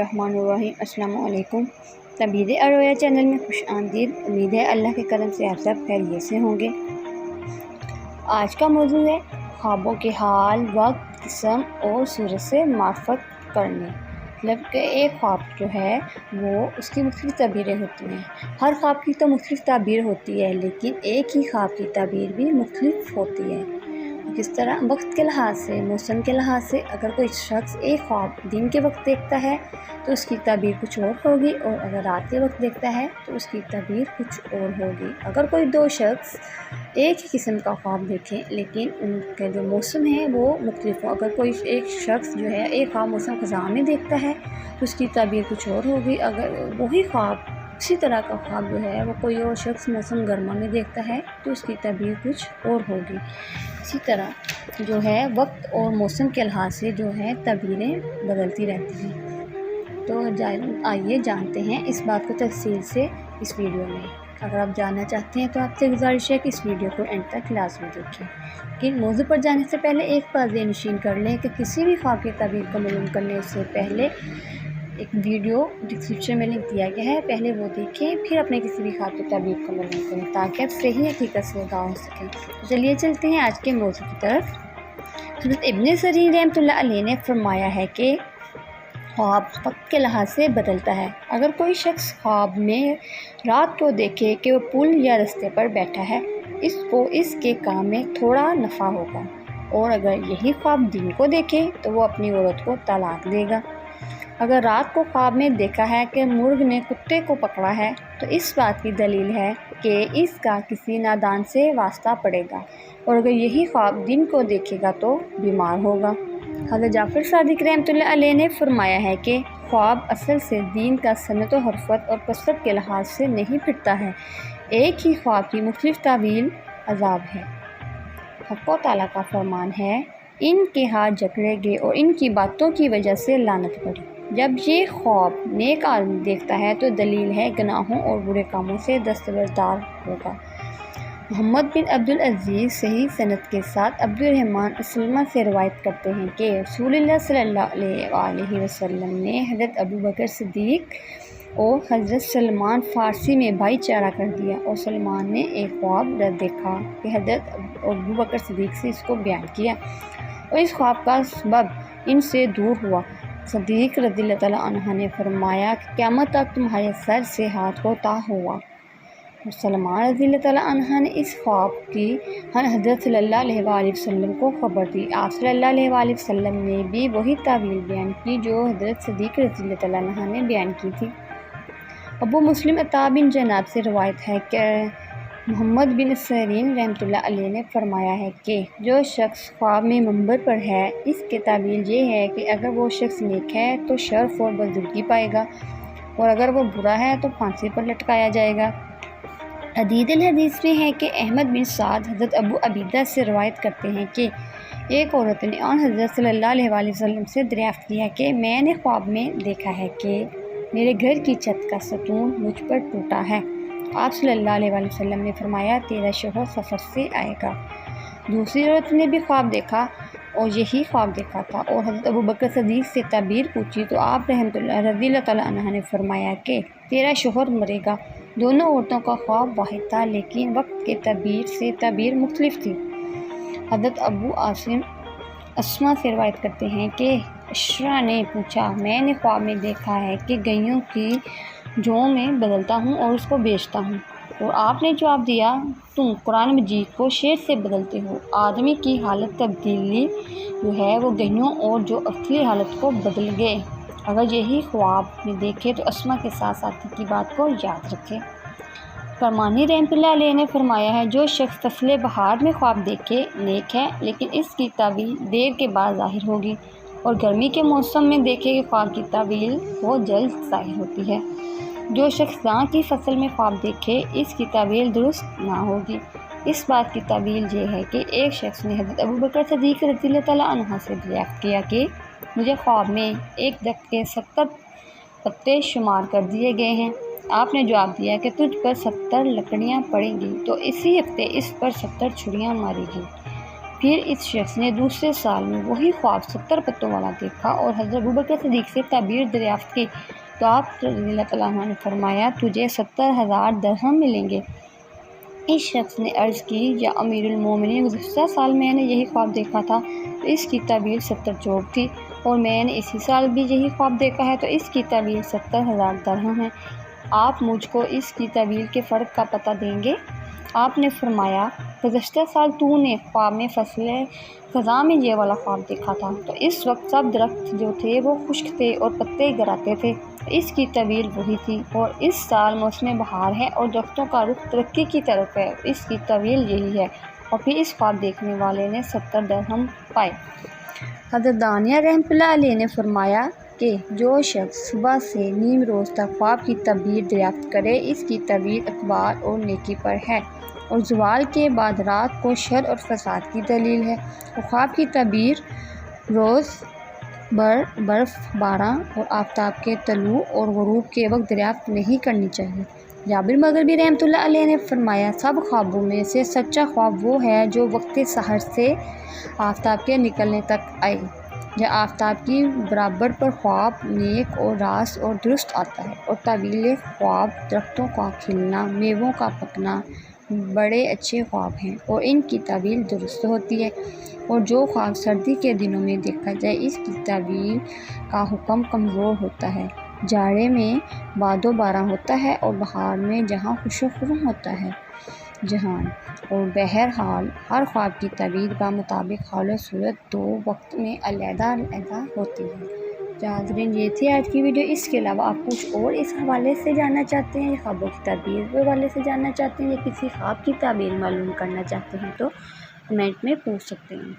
बिस्मिल्लाहिर्रहमानिर्रहीम। अस्सलाम वालेकुम। तबीर अरोया चैनल में खुश आमदीद। उम्मीद है अल्लाह के करम से आप सब खैरियत से होंगे। आज का मौजू है ख्वाबों के हाल, वक्त, किस्म और सूरत से मार्फत करने। मतलब कि एक ख्वाब जो है वो उसकी मुख्तलिफ़ ताबीरें होती हैं। हर ख्वाब की तो मुख्तलिफ़ ताबीर होती है, लेकिन एक ही ख्वाब की ताबीर भी मुख्तलिफ़ होती है। किस तरह? वक्त के लिहाज से, मौसम के लिहाज से। अगर कोई शख्स एक ख्वाब दिन के वक्त देखता है तो उसकी ताबीर कुछ और होगी, और अगर रात के वक्त देखता है तो उसकी ताबीर कुछ और होगी। अगर कोई दो शख्स एक ही किस्म का ख्वाब देखें लेकिन उनका जो मौसम है वो मुख्तलिफ हो, अगर कोई एक शख्स जो है एक ख्वाब मौसम ख़ज़ां में देखता है तो उसकी ताबीर कुछ और होगी। अगर वही ख्वाब, उसी तरह का ख्वाब जो है वो कोई और शख्स मौसम गर्मा में देखता है तो उसकी ताबीर कुछ और होगी। इसी तरह जो है वक्त और मौसम के लिहाज से जो है ताबीरें बदलती रहती हैं। तो आइए जानते हैं इस बात को तफसील से इस वीडियो में। अगर आप जानना चाहते हैं तो आपसे गुजारिश है कि इस वीडियो को एंड तक लाजमी देखें। लेकिन मौजू पर जाने से पहले एक बात ज़हन कर लें कि किसी भी ख्वाब की ताबीर को मालूम करने से पहले एक वीडियो डिस्क्रिप्शन में लिंक दिया गया है, पहले वो देखें, फिर अपने किसी भी ख्वाब की ताबीर को मालूम करें ताकि आप सही हकीकत से आगाह हो सकें। तो चलिए चलते हैं आज के मौजू की तरफ। हज़रत इब्न सीरीन रहमतुल्लाह अलैह ने फरमाया है कि ख्वाब वक्त के लिहाज से बदलता है। अगर कोई शख्स ख्वाब में रात को देखे कि वो पुल या रास्ते पर बैठा है, इसको इसके काम में थोड़ा नफ़ा होगा, और अगर यही ख्वाब दिन को देखे तो वो अपनी औरत को तलाक देगा। अगर रात को ख्वाब में देखा है कि मुर्ग ने कुत्ते को पकड़ा है तो इस बात की दलील है कि इसका किसी नादान से वास्ता पड़ेगा, और अगर यही ख्वाब दिन को देखेगा तो बीमार होगा। हज़रत जाफ़र सादिक रहमतुल्लाह अलैह ने फरमाया है कि ख्वाब असल से दीन का सनत व हरफत और कसरत के लिहाज से नहीं फिरता है। एक ही ख्वाब की मुख्तलिफ तावील अजाब है। हक़ व तआला का फरमान है, इनके हाथ जकड़े गए और इनकी बातों की वजह से लानत पड़ी। जब ये ख्वाब नेक आदमी देखता है तो दलील है गुनाहों और बुरे कामों से दस्तबरदार होगा। मोहम्मद बिन अब्दुल अज़ीज़ सही सनद के साथ अब्दुर्रहमान असलमा से रवायत करते हैं कि रसूलुल्लाह सल्लल्लाहु अलैहि वसल्लम ने हज़रत अबू बकर सिद्दीक़ और हज़रत सलमान फ़ारसी में भाईचारा कर दिया, और सलमान ने एक ख्वाब देखा कि हज़रत अबू बकर सिद्दीक़ से इसको बयान किया, और इस ख्वाब का सबब इनसे दूर हुआ। सिद्दीक़ रज़ियल्लाहु तआला अन्हु ने फरमाया कि क़यामत तक तुम्हारे सर से हाथ को ता हुआ। और सलमान रज़ियल्लाहु तआला अन्हु ने इस ख्वाब की हज़रत सल्लल्लाहु अलैहि वसल्लम को ख़बर दी। आप सल्लल्लाहु अलैहि वसल्लम ने भी वही तावील बयान की जो हज़रत सिद्दीक़ रज़ियल्लाहु तआला अन्हु ने बयान की थी। अबू मुस्लिम अता बिन जनाब से रवायत है कि मोहम्मद बिन सीरीन रहमतुल्लाह अलैह ने फरमाया है कि जो शख्स ख्वाब में मंबर पर है, इसके तावील ये है कि अगर वो शख्स नेक है तो शर्फ और बुजुर्गी पाएगा, और अगर वो बुरा है तो फांसी पर लटकाया जाएगा। अदीदुल हदीस में है कि अहमद बिन साद हज़रत अबू अबीदा से रवायत करते हैं कि एक औरत ने हज़रत सल्लल्लाहु अलैहि वसल्लम से दरियाफ़्त किया कि मैंने ख्वाब में देखा है कि मेरे घर की छत का सतून मुझ पर टूटा है। आप सल्लल्लाहु अलैहि वसल्लम ने फरमाया, तेरा शौहर सफ़र से आएगा। दूसरी औरत ने भी ख्वाब देखा और यही ख्वाब देखा था, और हज़रत अबू बकर सिद्दीक़ से ताबीर पूछी तो आप रज़ियल्लाहु तआला अन्हा ने फरमाया कि तेरा शौहर मरेगा। दोनों औरतों का ख्वाब वाहिद था, लेकिन वक्त के ताबीर से ताबीर मुख्तलिफ थी। हज़रत अबू आसिम अस्मा से रवायत करते हैं कि अशरा ने पूछा, मैंने ख्वाब में देखा है कि गैयों की जौ में बदलता हूँ और उसको बेचता हूँ, और आपने जवाब दिया, तुम कुरान मजीद को शेर से बदलते हो। आदमी की हालत तब्दीली जो है वो गैयों और जो असली हालत को बदल गए। अगर यही ख्वाब में देखे तो अस्मा के साथ साथी की बात को याद रखें। फरमानी रहमतुल्लाह अलैह ने फरमाया है, जो शख्स फसले बहार में ख्वाब देखे नेक है, लेकिन इसकी तावील देर के बाद ज़ाहिर होगी, और गर्मी के मौसम में देखे कि ख्वाब की तावील वो जल्द ज़ाहिर होती है। जो शख्स दां की फसल में ख्वाब देखे, इसकी तावील दुरुस्त ना होगी। इस बात की तावील ये है कि एक शख्स ने हज़रत अबू बकर सिद्दीक़ रज़ियल्लाहु तआला अन्हु से दरियाफ़्त किया कि मुझे ख्वाब में एक दरख्त के 70 पत्ते शुमार कर दिए गए हैं। आपने जवाब दिया कि तुझ पर 70 लकड़ियाँ पड़ेंगी तो इसी हफ्ते इस पर 70 छुरियाँ मारेगी। پھر اس شخص نے دوسرے سال میں وہی خواب 70 پتوں والا دیکھا اور حضرت ابوبکر صدیق سے تعبیر دریافت کی تو آپ رضی اللہ تعالیٰ عنہ نے فرمایا تجھے 70,000 درہم ملیں گے۔ اس شخص نے عرض کی یا امیر المومنین گزشتہ سال میں نے یہی خواب دیکھا تھا تو اس کی تعبیر 70 جوڑ تھی، اور میں نے اسی سال بھی یہی خواب دیکھا ہے تو اس کی تعبیر 70,000 درہم ہے۔ آپ مجھ کو اس کی تعبیر کے فرق کا پتہ دیں گے؟ آپ نے فرمایا گزشتہ سال تو نے خواب میں فصل خزاں میں یہ والا خواب دیکھا تھا تو اس وقت سب درخت جو تھے وہ خشک تھے اور پتے گراتے تھے، اس کی تعبیر وہی تھی، اور اس سال موسم بہار ہے اور درختوں کا رخ ترقی کی طرف ہے، اس کی تعبیر یہی ہے۔ اور پھر اس خواب دیکھنے والے نے 70 درہم پائے۔ حضرت دانیہ رحمۃ اللہ علیہ نے فرمایا کہ جو شخص صبح سے نیم روز تک خواب کی تعبیر دریافت کرے اس کی تعبیر اقبال اور نیکی پر ہے، اور زوال کے بعد رات کو شر اور فساد کی دلیل ہے، اور خواب کی تعبیر روز برف باران اور آفتاب کے طلوع اور غروب کے وقت دریافت نہیں کرنی چاہیے۔ جابر مغربی رحمۃ اللہ علیہ نے فرمایا سب خوابوں میں سے سچا خواب وہ ہے جو وقت سحر سے آفتاب کے نکلنے تک آئے، جب آفتاب کی برابر پر خواب نیک اور راست اور درست آتا ہے، اور تعبیر خواب درختوں کا کھلنا، میووں کا پکنا بڑے اچھے خواب ہیں اور ان کی تعبیر درست ہوتی ہے، اور جو خواب سردی کے دنوں میں دیکھا جائے اس کی تعبیر کا حکم کمزور ہوتا ہے، جاڑے میں باد و باراں ہوتا ہے اور بہار میں جہاں خوش و خرم ہوتا ہے جہان، اور بہرحال ہر خواب کی تعبیر کا مطابق حال و صورت دو وقت میں علیحدہ علیحدہ ہوتی ہے۔ ناظرین یہ تھی آج کی ویڈیو، اس کے علاوہ آپ کچھ اور اس حوالے سے جاننا چاہتے ہیں یا خوابوں کی تعبیر کے حوالے سے جاننا چاہتے ہیں یا کسی خواب کی تعبیر معلوم کرنا چاہتے ہیں تو کمنٹ میں پوچھ سکتے ہیں۔